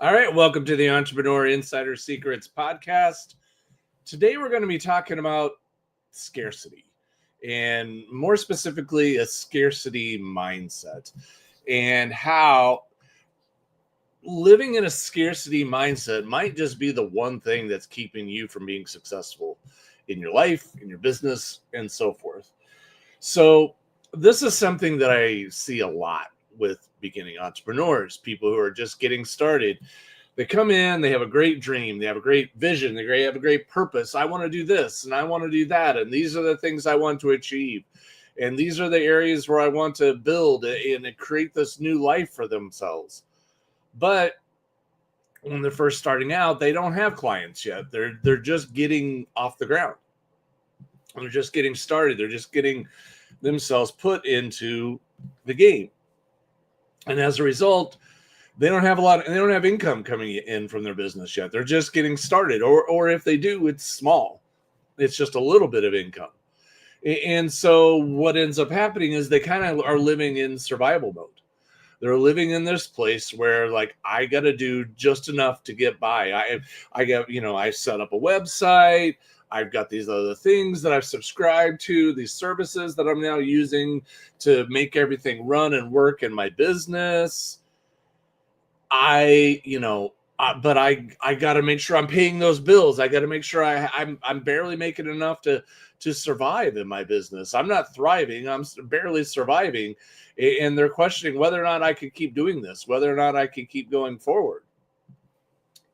All right, welcome to the Entrepreneur Insider Secrets podcast. Today we're going to be talking about scarcity, and more specifically, a scarcity mindset, and how living in a scarcity mindset might just be the one thing that's keeping you from being successful in your life, in your business, and so forth. So, this is something that I see a lot with beginning entrepreneurs, people who are just getting started. They come in, they have a great dream, they have a great vision, they have a great purpose. I want to do this and I want to do that. And these are the things I want to achieve. And these are the areas where I want to build and create this new life for themselves. But when they're first starting out, they don't have clients yet. They're just getting off the ground. They're just getting started. They're just getting themselves put into the game. And as a result, they don't have income coming in from their business yet. They're just getting started. Or if they do, it's small. It's just a little bit of income. And so what ends up happening is they kind of are living in survival mode. They're living in this place where, like, I got to do just enough to get by. I set up a website. I've got these other things that I've subscribed to, these services that I'm now using to make everything run and work in my business. But I got to make sure I'm paying those bills. I got to make sure I'm barely making enough to survive in my business. I'm not thriving. I'm barely surviving. And they're questioning whether or not I could keep doing this, whether or not I can keep going forward.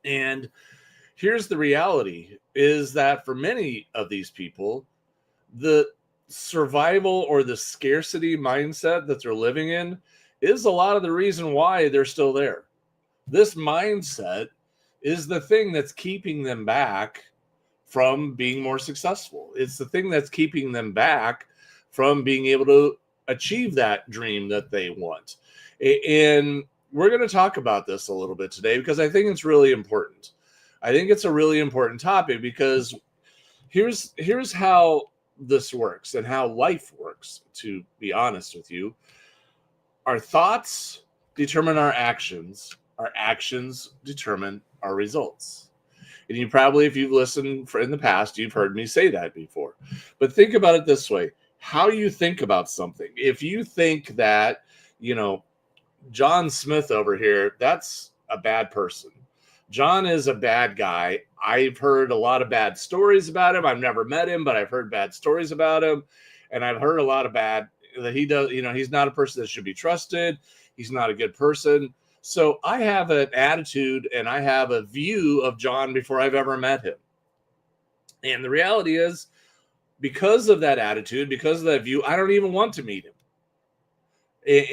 And here's the reality is that for many of these people, the survival or the scarcity mindset that they're living in is a lot of the reason why they're still there. This mindset is the thing that's keeping them back from being more successful. It's the thing that's keeping them back from being able to achieve that dream that they want. And we're going to talk about this a little bit today because I think it's really important. I think it's a really important topic because here's how this works and how life works, to be honest with you. Our thoughts determine our actions. Our actions determine our results. And you probably, if you've listened in the past, you've heard me say that before. But think about it this way. How you think about something. If you think that, John Smith over here, that's a bad person. John is a bad guy. I've heard a lot of bad stories about him. I've never met him, but I've heard bad stories about him. And I've heard a lot of bad that he does. He's not a person that should be trusted. He's not a good person. So I have an attitude and I have a view of John before I've ever met him. And the reality is, because of that attitude, because of that view, I don't even want to meet him.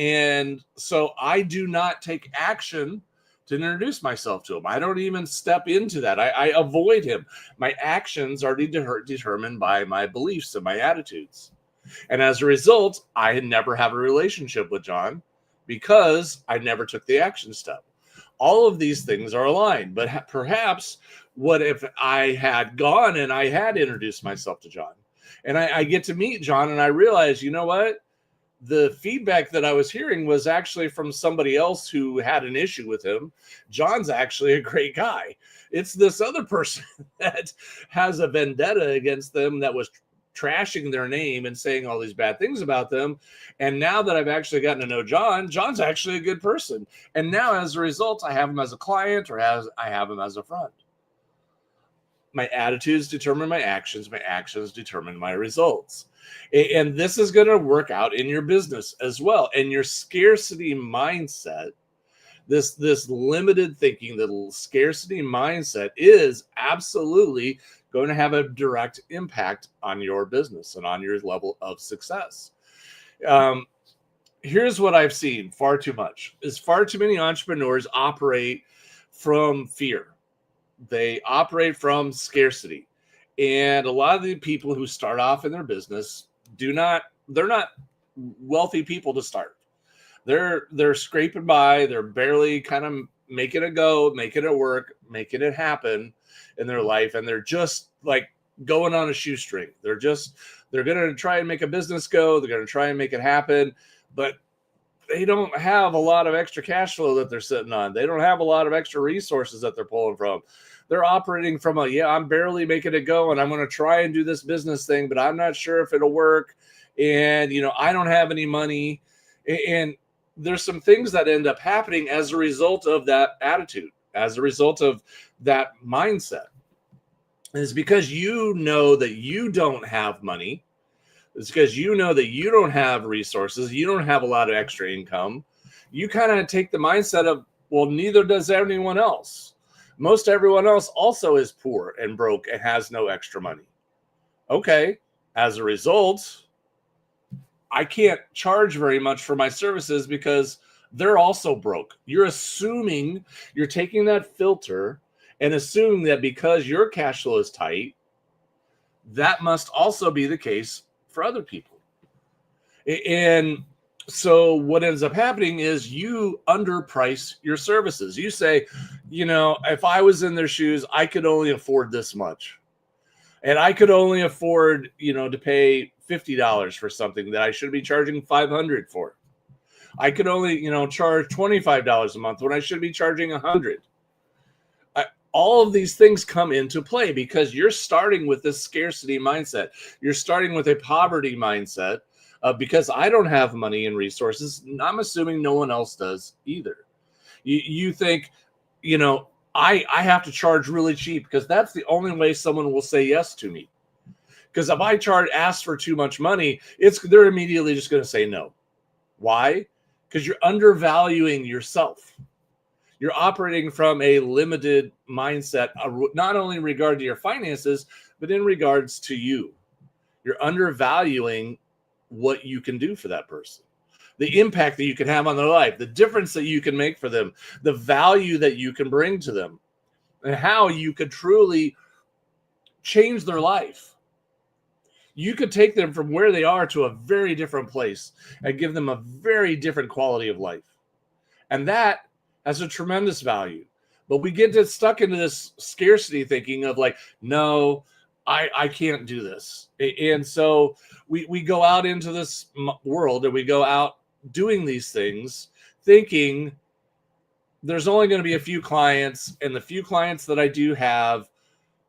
And so I do not take action to introduce myself to him. I don't even step into that. I avoid him. My actions are determined by my beliefs and my attitudes. And as a result, I never have a relationship with John because I never took the action step. All of these things are aligned, but perhaps what if I had gone and I had introduced myself to John and I get to meet John and I realize, you know what? The feedback that I was hearing was actually from somebody else who had an issue with him. John's actually a great guy. It's this other person that has a vendetta against them that was trashing their name and saying all these bad things about them. And now that I've actually gotten to know John, John's actually a good person. And now as a result, I have him as a client or I have him as a friend. My attitudes determine my actions determine my results. And this is going to work out in your business as well. And your scarcity mindset, this limited thinking, the scarcity mindset is absolutely going to have a direct impact on your business and on your level of success. Here's what I've seen far too much is far too many entrepreneurs operate from fear. They operate from scarcity. And a lot of the people who start off in their business they're not wealthy people to start. They're scraping by. They're barely kind of making it go, making it work, making it happen in their life. And they're just like going on a shoestring. They're going to try and make a business go. They're going to try and make it happen. But they don't have a lot of extra cash flow that they're sitting on. They don't have a lot of extra resources that they're pulling from. They're operating from I'm barely making it go, and I'm going to try and do this business thing, but I'm not sure if it'll work. And, I don't have any money. And there's some things that end up happening as a result of that attitude, as a result of that mindset. It's because you know that you don't have money. It's because you know that you don't have resources. You don't have a lot of extra income. You kind of take the mindset of, well, neither does anyone else. Most everyone else also is poor and broke and has no extra money. Okay. As a result, I can't charge very much for my services because they're also broke. You're taking that filter and assuming that because your cash flow is tight, that must also be the case for other people. And so what ends up happening is you underprice your services. You say, if I was in their shoes, I could only afford this much. And I could only afford, to pay $50 for something that I should be charging $500 for. I could only, charge $25 a month when I should be charging $100. All of these things come into play because you're starting with this scarcity mindset. You're starting with a poverty mindset because I don't have money and resources. I'm assuming no one else does either. You think, I have to charge really cheap because that's the only way someone will say yes to me. Because if I ask for too much money, they're immediately just going to say no. Why? Because you're undervaluing yourself. You're operating from a limited mindset, not only in regard to your finances, but in regards to you. You're undervaluing what you can do for that person, the impact that you can have on their life, the difference that you can make for them, the value that you can bring to them, and how you could truly change their life. You could take them from where they are to a very different place and give them a very different quality of life. And that has a tremendous value. But we get stuck into this scarcity thinking of like, no, I can't do this. And so we go out into this world and we go out doing these things thinking there's only going to be a few clients, and the few clients that I do have,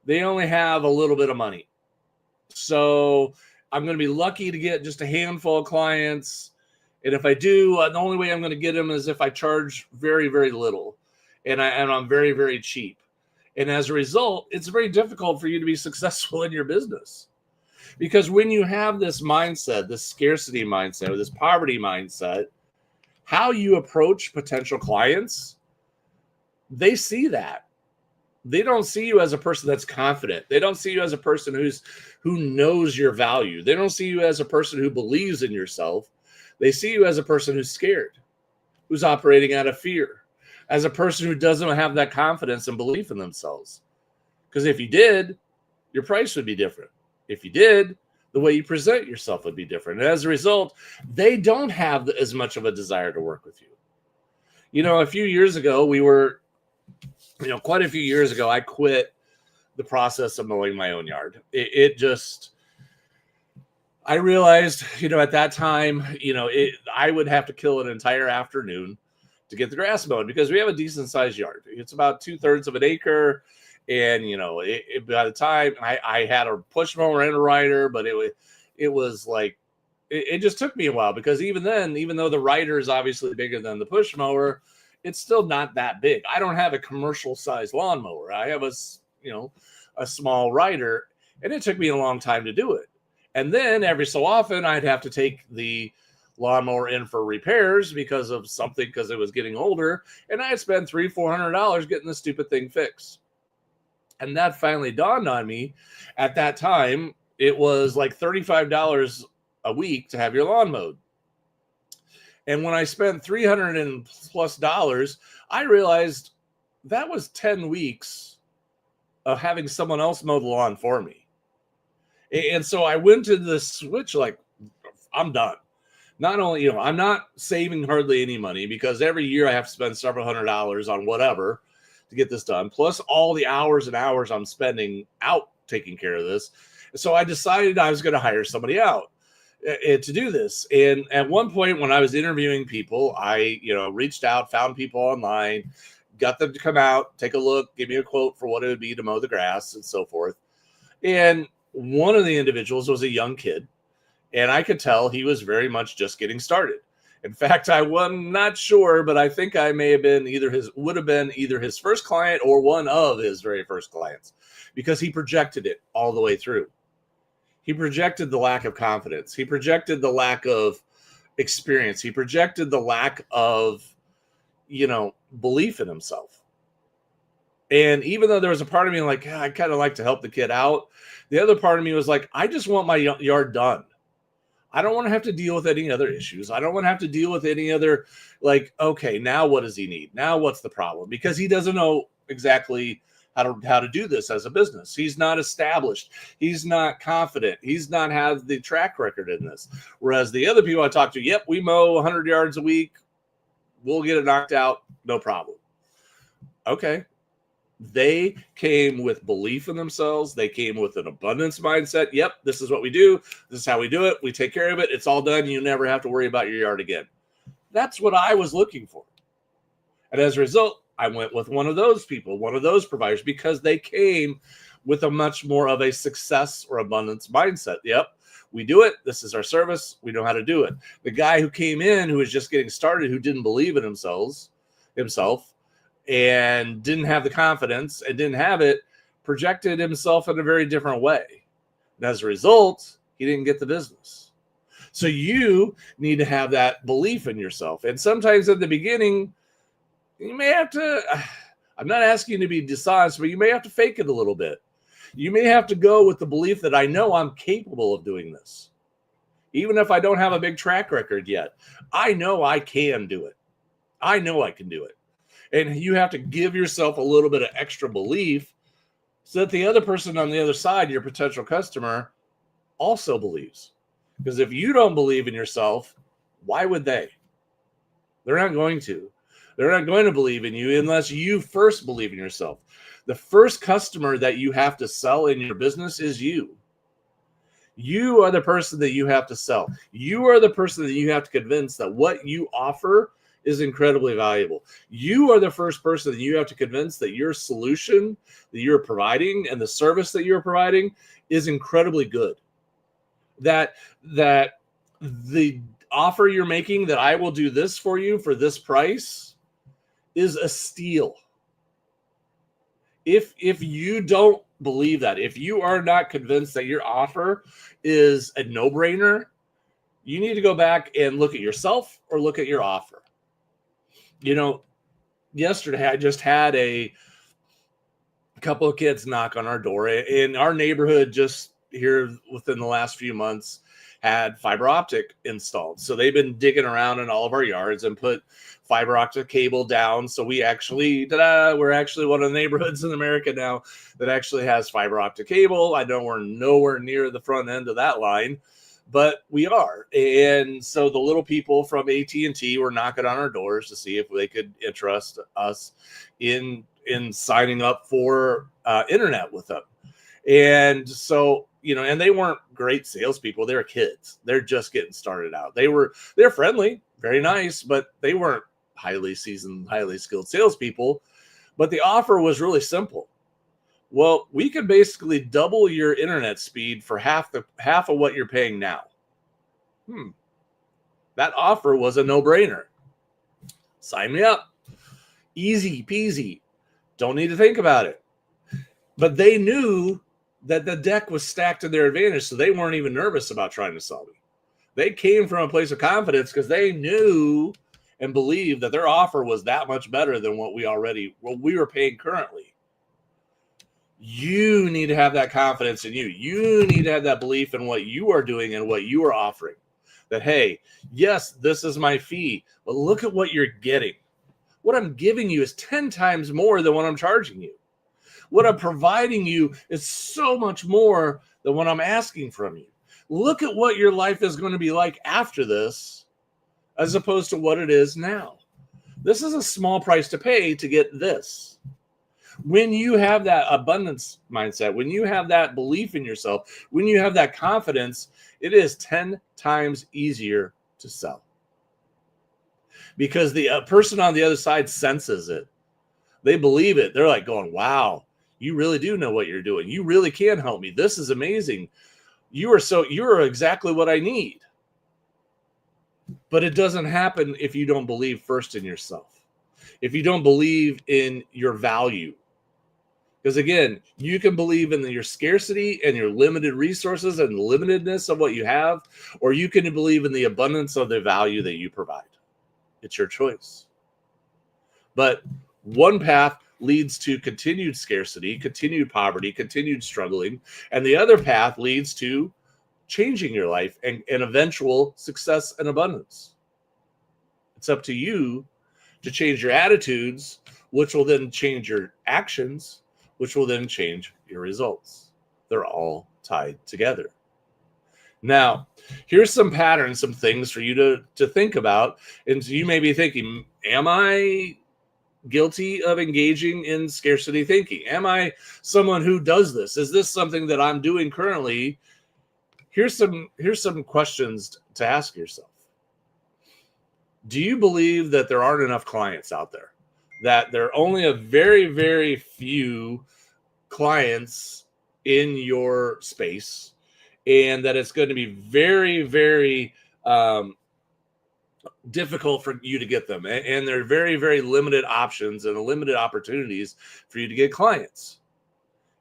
they only have a little bit of money. So I'm going to be lucky to get just a handful of clients. And if I do, the only way I'm going to get them is if I charge very, very little and I'm very, very cheap. And as a result, it's very difficult for you to be successful in your business. Because when you have this mindset, this scarcity mindset, or this poverty mindset, how you approach potential clients, they see that. They don't see you as a person that's confident. They don't see you as a person who knows your value. They don't see you as a person who believes in yourself. They see you as a person who's scared, who's operating out of fear, as a person who doesn't have that confidence and belief in themselves. Because if you did, your price would be different. If you did, the way you present yourself would be different. And as a result, they don't have as much of a desire to work with you. A few years ago, quite a few years ago, I quit the process of mowing my own yard. I realized, at that time, I would have to kill an entire afternoon to get the grass mowed because we have a decent sized yard. It's about 2/3 of an acre. And, by the time I had a push mower and a rider, but it was like, it just took me a while because even then, even though the rider is obviously bigger than the push mower, it's still not that big. I don't have a commercial sized lawnmower. I have a small rider, and it took me a long time to do it. And then every so often I'd have to take the lawnmower in for repairs because it was getting older. And I'd spend $300-400 getting the stupid thing fixed. And that finally dawned on me. At that time, it was like $35 a week to have your lawn mowed. And when I spent $300+ I realized that was 10 weeks of having someone else mow the lawn for me. And so I went to the switch like, I'm done. Not only, I'm not saving hardly any money because every year I have to spend several $100s on whatever to get this done, plus all the hours and hours I'm spending out taking care of this. So I decided I was going to hire somebody out. to do this. And at one point when I was interviewing people, I, reached out, found people online, got them to come out, take a look, give me a quote for what it would be to mow the grass and so forth. And one of the individuals was a young kid, and I could tell he was very much just getting started. In fact, I was not sure, but I think I may have been would have been either his first client or one of his very first clients, because he projected it all the way through. He projected the lack of confidence. He projected the lack of experience. He projected the lack of, belief in himself. And even though there was a part of me like, I kind of like to help the kid out, the other part of me was like, I just want my yard done. I don't want to have to deal with any other issues. I don't want to have to deal with any other, like, okay, now what does he need? Now what's the problem? Because he doesn't know exactly how to do this as a business. He's not established. He's not confident. He's not had the track record in this. Whereas the other people I talk to, yep, we mow 100 yards a week. We'll get it knocked out. No problem. Okay. They came with belief in themselves. They came with an abundance mindset. Yep, this is what we do. This is how we do it. We take care of it. It's all done. You never have to worry about your yard again. That's what I was looking for. And as a result, I went with one of those people, one of those providers, because they came with a much more of a success or abundance mindset. Yep, we do it. This is our service. We know how to do it. The guy who came in, who was just getting started, who didn't believe in himself, and didn't have the confidence and didn't have it, projected himself in a very different way. And as a result, he didn't get the business. So you need to have that belief in yourself. And sometimes at the beginning, you may have to, I'm not asking you to be dishonest, but you may have to fake it a little bit. You may have to go with the belief that I know I'm capable of doing this. Even if I don't have a big track record yet, I know I can do it. I know I can do it. And you have to give yourself a little bit of extra belief so that the other person on the other side, your potential customer, also believes. Because if you don't believe in yourself, why would they? They're not going to. They're not going to believe in you unless you first believe in yourself. The first customer that you have to sell in your business is you. You are the person that you have to sell. You are the person that you have to convince that what you offer is incredibly valuable. You are the first person that you have to convince that your solution that you're providing and the service that you're providing is incredibly good. That the offer you're making, that I will do this for you for this price, is a steal. If you don't believe that, if you are not convinced that your offer is a no-brainer, you need to go back and look at yourself or look at your offer. Yesterday I just had a couple of kids knock on our door in our neighborhood. Just here within the last few months had fiber optic installed. So they've been digging around in all of our yards and put fiber optic cable down. So we're actually one of the neighborhoods in America now that actually has fiber optic cable. I know we're nowhere near the front end of that line, but we are. And so the little people from AT&T were knocking on our doors to see if they could interest us in signing up for internet with them. And so, and they weren't great salespeople. They were kids. They're just getting started out. They're friendly, very nice, but they weren't highly seasoned, highly skilled salespeople. But the offer was really simple. Well, we could basically double your internet speed for half of what you're paying now. That offer was a no-brainer. Sign me up. Easy peasy. Don't need to think about it. But they knew that the deck was stacked to their advantage, so they weren't even nervous about trying to sell me. They came from a place of confidence because they knew and believed that their offer was that much better than what we were paying currently. You need to have that confidence in you. You need to have that belief in what you are doing and what you are offering. That, hey, yes, this is my fee, but look at what you're getting. What I'm giving you is 10 times more than what I'm charging you. What I'm providing you is so much more than what I'm asking from you. Look at what your life is going to be like after this, as opposed to what it is now. This is a small price to pay to get this. When you have that abundance mindset, when you have that belief in yourself, when you have that confidence, it is 10 times easier to sell, because the person on the other side senses it. They believe it. They're like going, wow, you really do know what you're doing. You really can help me. This is amazing. You are exactly what I need. But it doesn't happen if you don't believe first in yourself, if you don't believe in your value. Because again, you can believe in your scarcity and your limited resources and the limitedness of what you have, or you can believe in the abundance of the value that you provide. It's your choice. But one path leads to continued scarcity, continued poverty, continued struggling, and the other path leads to changing your life and eventual success and abundance. It's up to you to change your attitudes, which will then change your actions, which will then change your results. They're all tied together. Now, here's some patterns, some things for you to think about. And so you may be thinking, am I guilty of engaging in scarcity thinking? Am I someone who does this? Is this something that I'm doing currently? Here's some questions to ask yourself. Do you believe that there aren't enough clients out there? That there are only a very, very few clients in your space, and that it's going to be very, very difficult for you to get them, and there are very, very limited options and limited opportunities for you to get clients?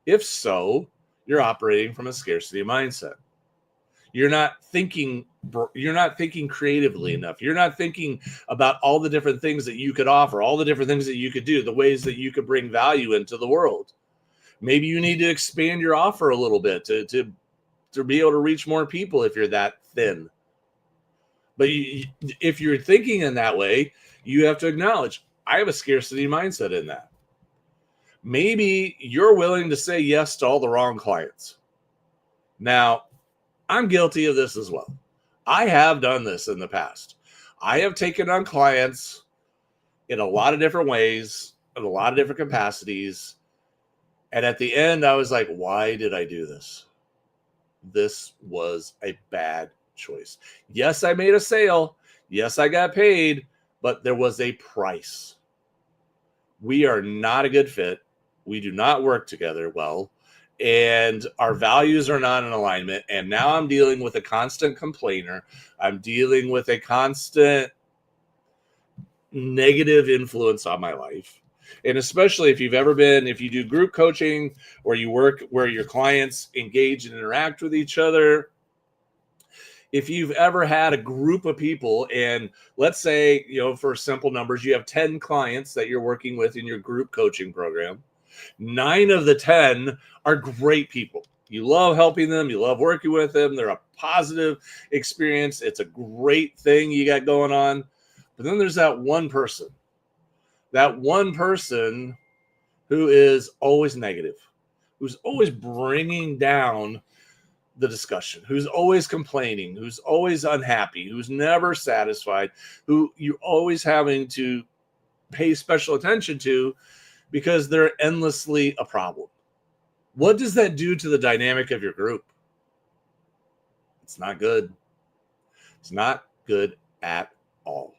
If so, you're operating from a scarcity mindset. You're not thinking creatively enough. You're not thinking about all the different things that you could offer, all the different things that you could do, the ways that you could bring value into the world. Maybe you need to expand your offer a little bit to be able to reach more people if you're that thin. But if you're thinking in that way, you have to acknowledge, I have a scarcity mindset in that. Maybe you're willing to say yes to all the wrong clients. Now, I'm guilty of this as well. I have done this in the past. I have taken on clients in a lot of different ways, in a lot of different capacities. And at the end, I was like, why did I do this? This was a bad choice. Yes, I made a sale. Yes, I got paid, but there was a price. We are not a good fit. We do not work together well, and our values are not in alignment. And now I'm dealing with a constant complainer. I'm dealing with a constant negative influence on my life. And especially if you do group coaching, or you work where your clients engage and interact with each other, if you've ever had a group of people, and let's say, for simple numbers, you have 10 clients that you're working with in your group coaching program, 9 of the 10 are great people. You love helping them. You love working with them. They're a positive experience. It's a great thing you got going on. But then there's that one person who is always negative, who's always bringing down the discussion, who's always complaining, who's always unhappy, who's never satisfied, who you're always having to pay special attention to because they're endlessly a problem. What does that do to the dynamic of your group? It's not good. It's not good at all.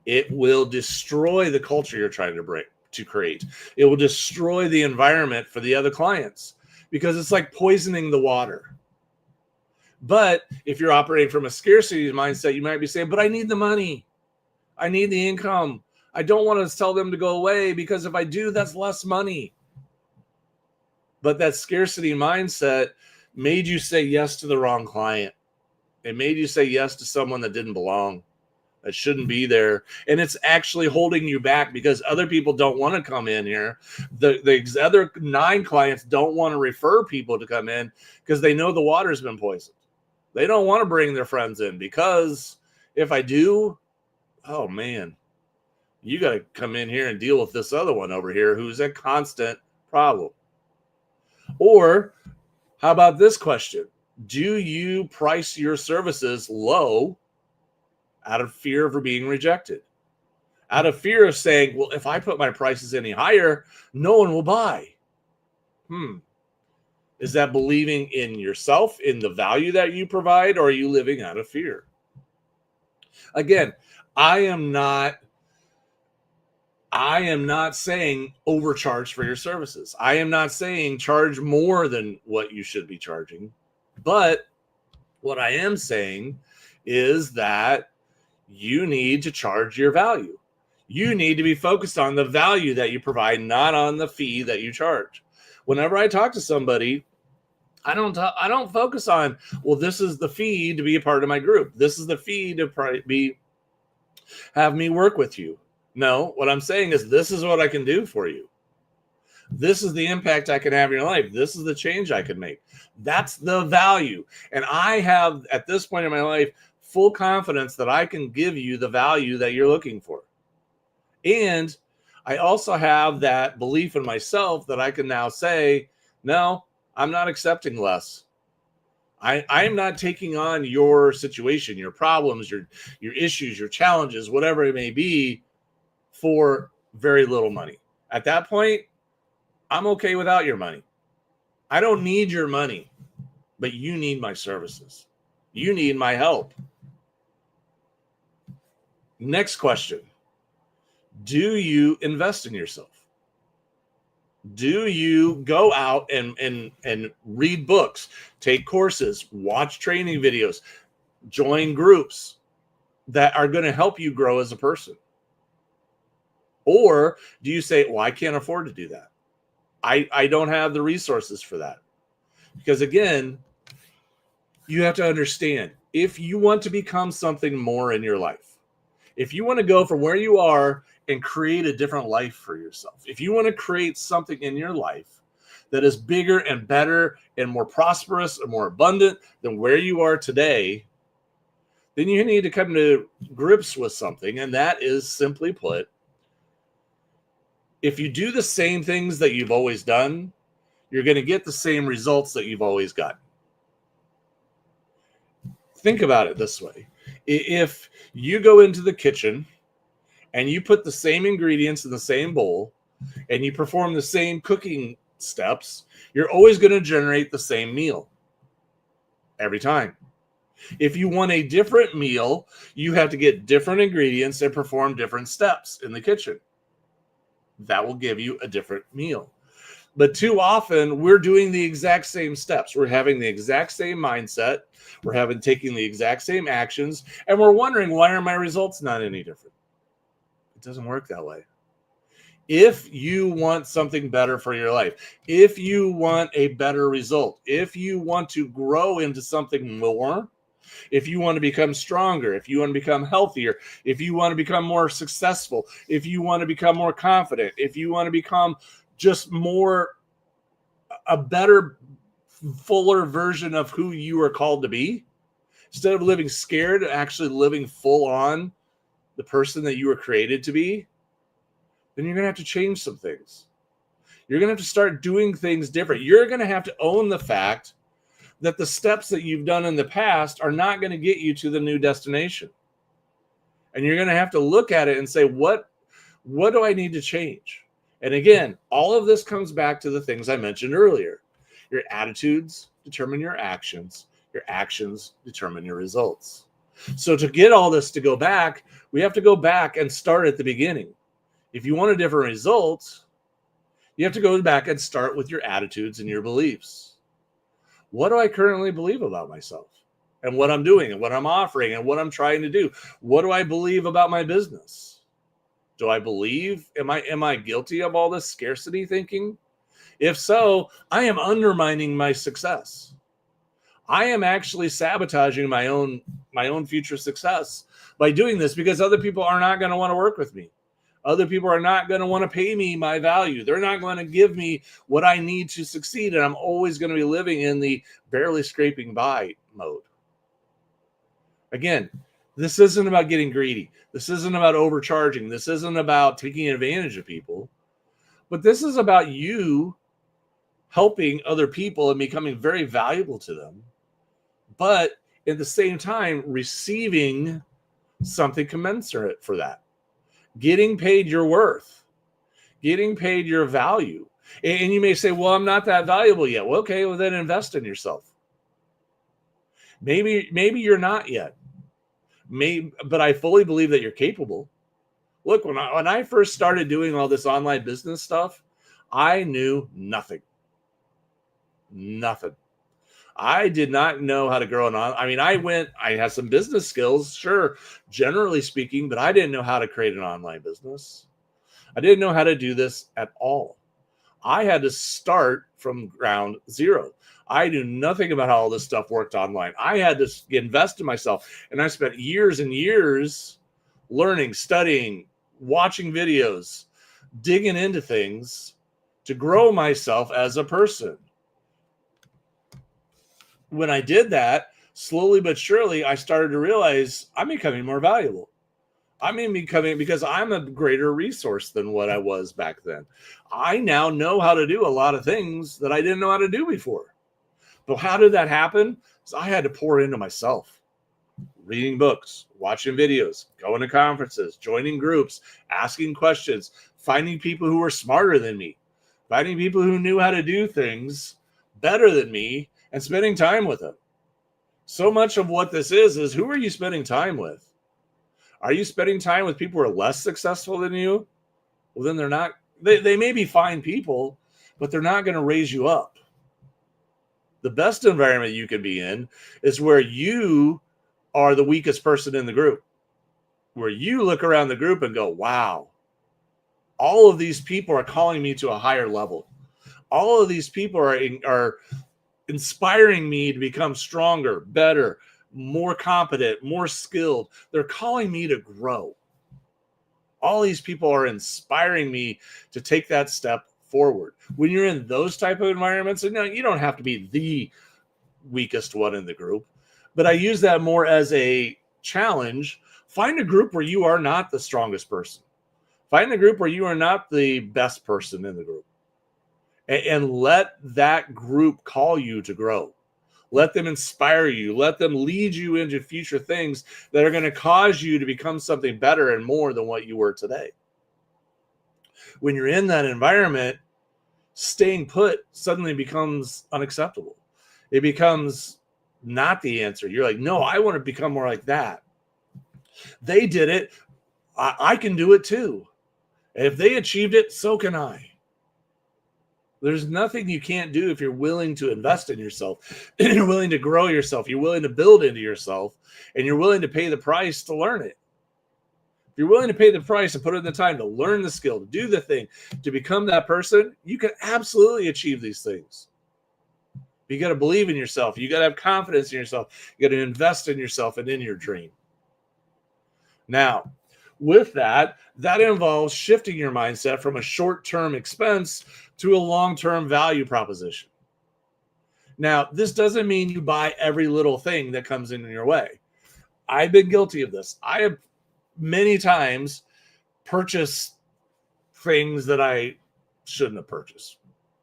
It will destroy the culture you're trying to create. It will destroy the environment for the other clients, because it's like poisoning the water. But if you're operating from a scarcity mindset, you might be saying, but I need the money. I need the income. I don't want to tell them to go away, because if I do, that's less money. But that scarcity mindset made you say yes to the wrong client. It made you say yes to someone that didn't belong, that shouldn't be there. And it's actually holding you back, because other people don't want to come in here. The other 9 clients don't want to refer people to come in, because they know the water's been poisoned. They don't want to bring their friends in, because if I do, oh man, you got to come in here and deal with this other one over here who's a constant problem. Or how about this question? Do you price your services low out of fear of being rejected? out of fear of saying, well, if I put my prices any higher, no one will buy. Is that believing in yourself, in the value that you provide, or are you living out of fear? Again, I am not saying overcharge for your services. I am not saying charge more than what you should be charging. But what I am saying is that you need to charge your value. You need to be focused on the value that you provide, not on the fee that you charge. Whenever I talk to somebody, I don't focus on, well, this is the fee to be a part of my group. This is the fee to have me work with you. No, what I'm saying is, this is what I can do for you. This is the impact I can have in your life. This is the change I can make. That's the value. And I have, at this point in my life, full confidence that I can give you the value that you're looking for. And I also have that belief in myself that I can now say, no, I'm not accepting less. I'm not taking on your situation, your problems, your issues, your challenges, whatever it may be, for very little money. At that point, I'm okay without your money. I don't need your money, but you need my services. You need my help. Next question. Do you invest in yourself? Do you go out and read books, take courses, watch training videos, join groups that are going to help you grow as a person? Or do you say, well, I can't afford to do that. I don't have the resources for that. Because again, you have to understand, if you want to become something more in your life, if you want to go from where you are and create a different life for yourself, if you want to create something in your life that is bigger and better and more prosperous and more abundant than where you are today, then you need to come to grips with something. And that is, simply put, if you do the same things that you've always done, you're going to get the same results that you've always gotten. Think about it this way. If you go into the kitchen and you put the same ingredients in the same bowl and you perform the same cooking steps, you're always going to generate the same meal every time. If you want a different meal, you have to get different ingredients and perform different steps in the kitchen. That will give you a different meal. But too often, we're doing the exact same steps. We're having the exact same mindset. We're taking the exact same actions. And we're wondering, why are my results not any different? It doesn't work that way. If you want something better for your life, if you want a better result, if you want to grow into something more, if you want to become stronger, if you want to become healthier, if you want to become more successful, if you want to become more confident, if you want to become just a better, fuller version of who you are called to be, instead of living scared, actually living full on the person that you were created to be, then you're going to have to change some things. You're going to have to start doing things different. You're going to have to own the fact that the steps that you've done in the past are not going to get you to the new destination. And you're going to have to look at it and say, what do I need to change? And again, all of this comes back to the things I mentioned earlier. Your attitudes determine your actions. Your actions determine your results. So to get all this to go back, we have to go back and start at the beginning. If you want a different result, you have to go back and start with your attitudes and your beliefs. What do I currently believe about myself and what I'm doing and what I'm offering and what I'm trying to do? What do I believe about my business? Do I believe, am I guilty of all this scarcity thinking? If so, I am undermining my success. I am actually sabotaging my own future success by doing this, because other people are not going to want to work with me. Other people are not going to want to pay me my value. They're not going to give me what I need to succeed. And I'm always going to be living in the barely scraping by mode. Again, this isn't about getting greedy. This isn't about overcharging. This isn't about taking advantage of people. But this is about you helping other people and becoming very valuable to them. But at the same time, receiving something commensurate for that. getting paid your worth, getting paid your value. And you may say, well, I'm not that valuable yet. Well, okay, well then invest in yourself. Maybe you're not yet. But I fully believe that you're capable. Look, when I first started doing all this online business stuff, I knew nothing. Nothing. I did not know how to grow I had some business skills, sure, generally speaking, but I didn't know how to create an online business. I didn't know how to do this at all. I had to start from ground zero. I knew nothing about how all this stuff worked online. I had to invest in myself. And I spent years and years learning, studying, watching videos, digging into things to grow myself as a person. When I did that, slowly but surely, I started to realize I'm becoming more valuable. Because I'm a greater resource than what I was back then. I now know how to do a lot of things that I didn't know how to do before. But how did that happen? So I had to pour into myself, reading books, watching videos, going to conferences, joining groups, asking questions, finding people who were smarter than me, finding people who knew how to do things better than me, and spending time with them. So much of what this is who are you spending time with? Are you spending time with people who are less successful than you? Well, then they're not. They may be fine people, but they're not going to raise you up. The best environment you can be in is where you are the weakest person in the group, where you look around the group and go, wow, all of these people are calling me to a higher level. All of these people are inspiring me to become stronger, better, more competent, more skilled. They're calling me to grow. All these people are inspiring me to take that step forward. When you're in those type of environments, and you don't have to be the weakest one in the group, but I use that more as a challenge. Find a group where you are not the strongest person. Find a group where you are not the best person in the group. And let that group call you to grow. Let them inspire you. Let them lead you into future things that are going to cause you to become something better and more than what you were today. When you're in that environment, staying put suddenly becomes unacceptable. It becomes not the answer. You're like, no, I want to become more like that. They did it. I can do it too. And if they achieved it, so can I. There's nothing you can't do if you're willing to invest in yourself, and you're willing to grow yourself, you're willing to build into yourself, and you're willing to pay the price to learn it. If you're willing to pay the price and put in the time to learn the skill, to do the thing, to become that person, you can absolutely achieve these things. You got to believe in yourself. You got to have confidence in yourself. You got to invest in yourself and in your dream. Now, with that involves shifting your mindset from a short-term expense to a long-term value proposition. Now, this doesn't mean you buy every little thing that comes in your way. I've been guilty of this. I have many times purchased things that I shouldn't have purchased.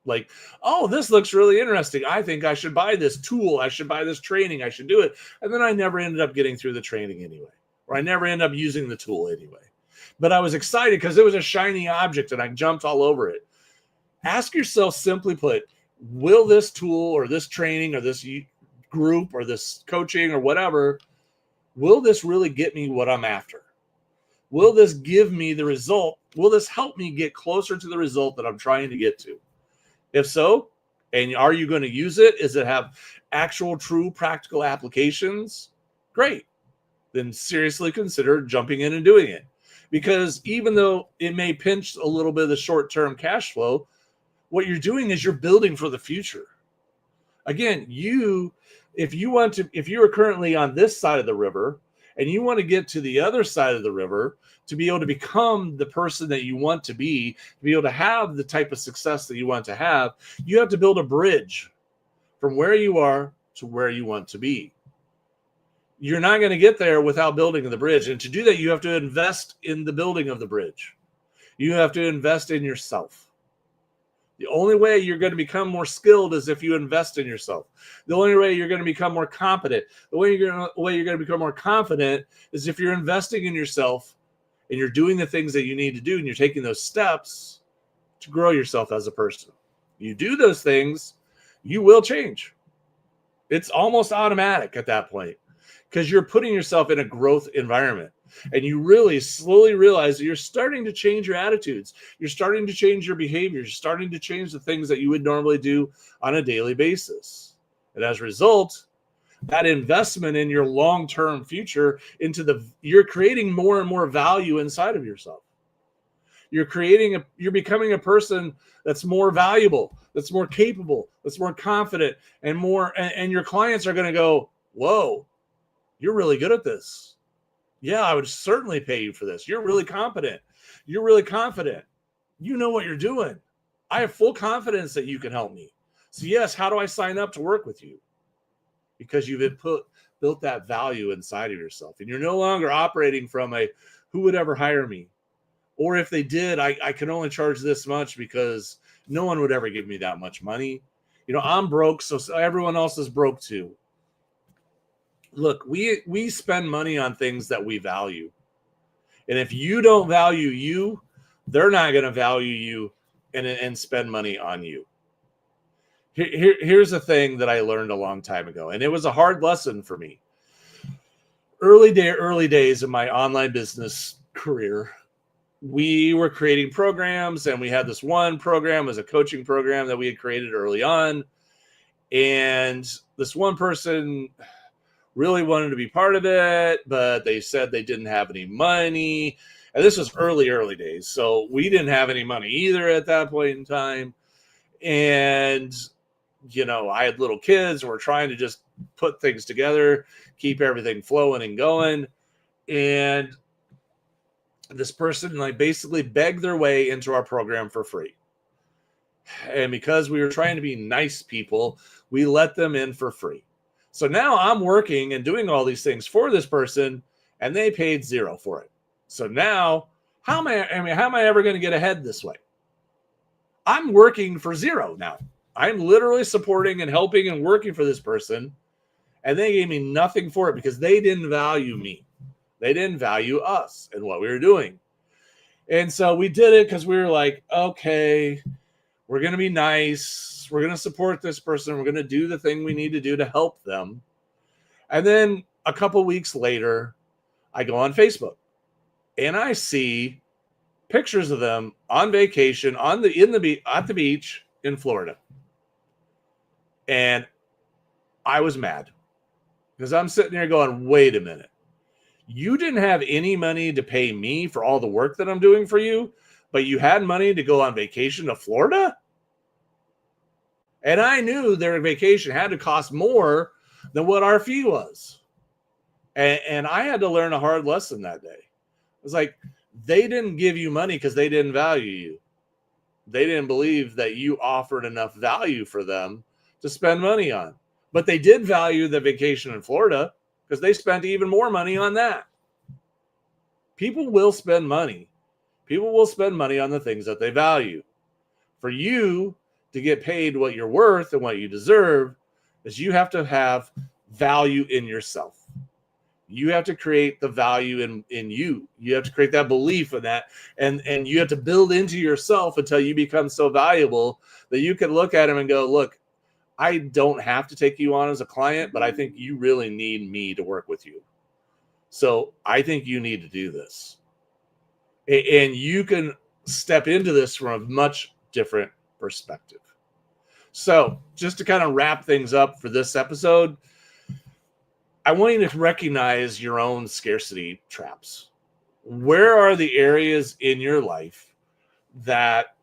Like, oh, this looks really interesting. I think I should buy this tool. I should buy this training. I should do it. And then I never ended up getting through the training anyway, or I never ended up using the tool anyway. But I was excited because it was a shiny object and I jumped all over it. Ask yourself, simply put, will this tool or this training or this group or this coaching or whatever, will this really get me what I'm after? Will this give me the result? Will this help me get closer to the result that I'm trying to get to? If so, and are you going to use it? Does it have actual, true, practical applications? Great. Then seriously consider jumping in and doing it. Because even though it may pinch a little bit of the short-term cash flow, what you're doing is you're building for the future. Again, if you are currently on this side of the river and you want to get to the other side of the river to be able to become the person that you want to be able to have the type of success that you want to have, you have to build a bridge from where you are to where you want to be. You're not going to get there without building the bridge. And to do that, you have to invest in the building of the bridge. You have to invest in yourself. The only way you're going to become more skilled is if you invest in yourself. The only way you're going to become more competent, the way you're going to become more confident is if you're investing in yourself and you're doing the things that you need to do, and you're taking those steps to grow yourself as a person. You do those things, you will change. It's almost automatic at that point because you're putting yourself in a growth environment, and you really slowly realize that you're starting to change your attitudes. You're starting to change your behavior. You're starting to change the things that you would normally do on a daily basis. And as a result, that investment in your long-term future you're creating more and more value inside of yourself. You're becoming a person that's more valuable, that's more capable, that's more confident, and your clients are going to go, whoa, you're really good at this. Yeah, I would certainly pay you for this. You're really competent. You're really confident. You know what you're doing. I have full confidence that you can help me. So yes, how do I sign up to work with you? Because you've built that value inside of yourself, and you're no longer operating from who would ever hire me? Or if they did, I can only charge this much because no one would ever give me that much money. I'm broke, so everyone else is broke too. Look, we spend money on things that we value. And if you don't value you, they're not going to value you and spend money on you. Here's a thing that I learned a long time ago, and it was a hard lesson for me. Early days of my online business career, we were creating programs, and we had this one program as a coaching program that we had created early on. And this one person really wanted to be part of it, but they said they didn't have any money. And this was early days. So we didn't have any money either at that point in time. And, I had little kids. We're trying to just put things together, keep everything flowing and going. And this person basically begged their way into our program for free. And because we were trying to be nice people, we let them in for free. So now I'm working and doing all these things for this person, and they paid $0 for it. So now, how am I ever going to get ahead this way? I'm working for $0 now. I'm literally supporting and helping and working for this person, and they gave me nothing for it because they didn't value me. They didn't value us and what we were doing. And so we did it because we were like, okay, we're going to be nice. We're going to support this person. We're going to do the thing we need to do to help them. And then a couple weeks later, I go on Facebook and I see pictures of them on vacation at the beach in Florida. And I was mad because I'm sitting there going, wait a minute. You didn't have any money to pay me for all the work that I'm doing for you, but you had money to go on vacation to Florida? And I knew their vacation had to cost more than what our fee was. And I had to learn a hard lesson that day. It was like, they didn't give you money because they didn't value you. They didn't believe that you offered enough value for them to spend money on. But they did value the vacation in Florida because they spent even more money on that. People will spend money. People will spend money on the things that they value. For you to get paid what you're worth and what you deserve is you have to have value in yourself. You have to create the value in you. You have to create that belief in that. And you have to build into yourself until you become so valuable that you can look at them and go, look, I don't have to take you on as a client, but I think you really need me to work with you. So I think you need to do this. And you can step into this from a much different perspective. So just to kind of wrap things up for this episode, I want you to recognize your own scarcity traps. Where are the areas in your life that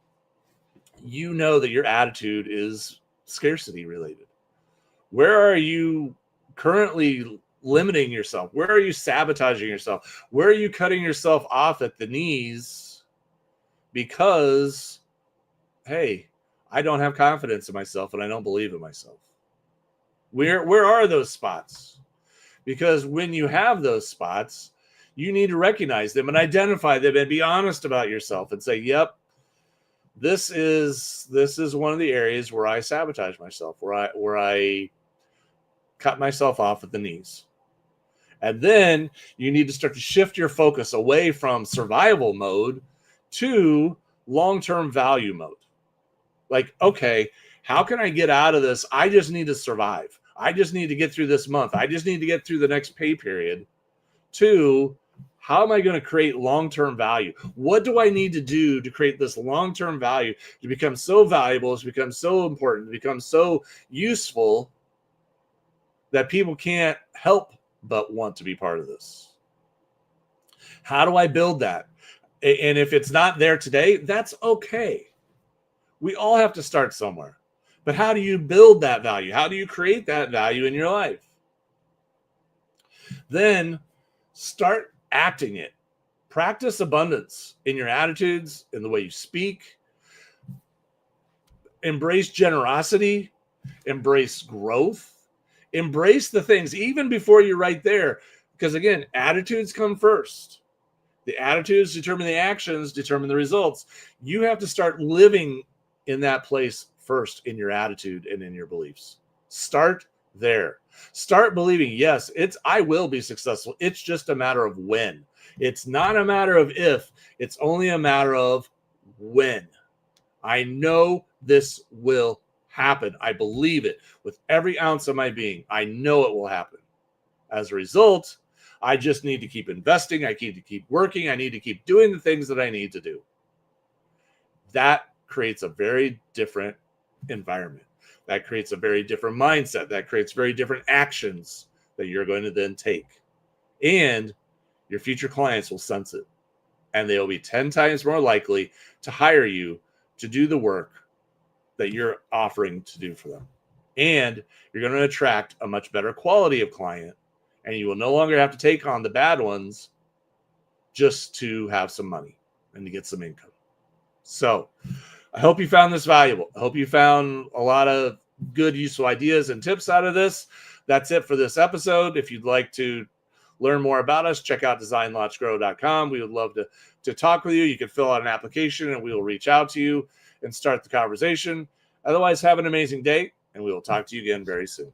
you know that your attitude is scarcity related? Where are you currently limiting yourself? Where are you sabotaging yourself? Where are you cutting yourself off at the knees because, hey, I don't have confidence in myself and I don't believe in myself? Where are those spots? Because when you have those spots, you need to recognize them and identify them and be honest about yourself and say, yep, this is one of the areas where I sabotage myself, where I cut myself off at the knees. And then you need to start to shift your focus away from survival mode to long-term value mode. Like, okay, how can I get out of this? I just need to survive. I just need to get through this month. I just need to get through the next pay period. To how am I going to create long-term value? What do I need to do to create this long-term value to become so valuable, to become so important, to become so useful that people can't help but want to be part of this? How do I build that? And if it's not there today, that's okay. We all have to start somewhere. But how do you build that value? How do you create that value in your life? Then start acting it. Practice abundance in your attitudes, in the way you speak. Embrace generosity. Embrace growth. Embrace the things even before you're right there. Because again, attitudes come first. The attitudes determine the actions, determine the results. You have to start living in that place first, in your attitude and in your beliefs. Start there. Start believing, yes, I will be successful. It's just a matter of when. It's not a matter of if. It's only a matter of when. I know this will happen. I believe it with every ounce of my being. I know it will happen. As a result, I just need to keep investing. I need to keep working. I need to keep doing the things that I need to do. That creates a very different environment. That creates a very different mindset. That creates very different actions that you're going to then take. And your future clients will sense it. And they'll be 10 times more likely to hire you to do the work that you're offering to do for them. And you're going to attract a much better quality of client. And you will no longer have to take on the bad ones just to have some money and to get some income. So I hope you found this valuable. I hope you found a lot of good, useful ideas and tips out of this. That's it for this episode. If you'd like to learn more about us, check out designlaunchgrow.com. We would love to talk with you. You can fill out an application and we will reach out to you and start the conversation. Otherwise, have an amazing day, and we will talk to you again very soon.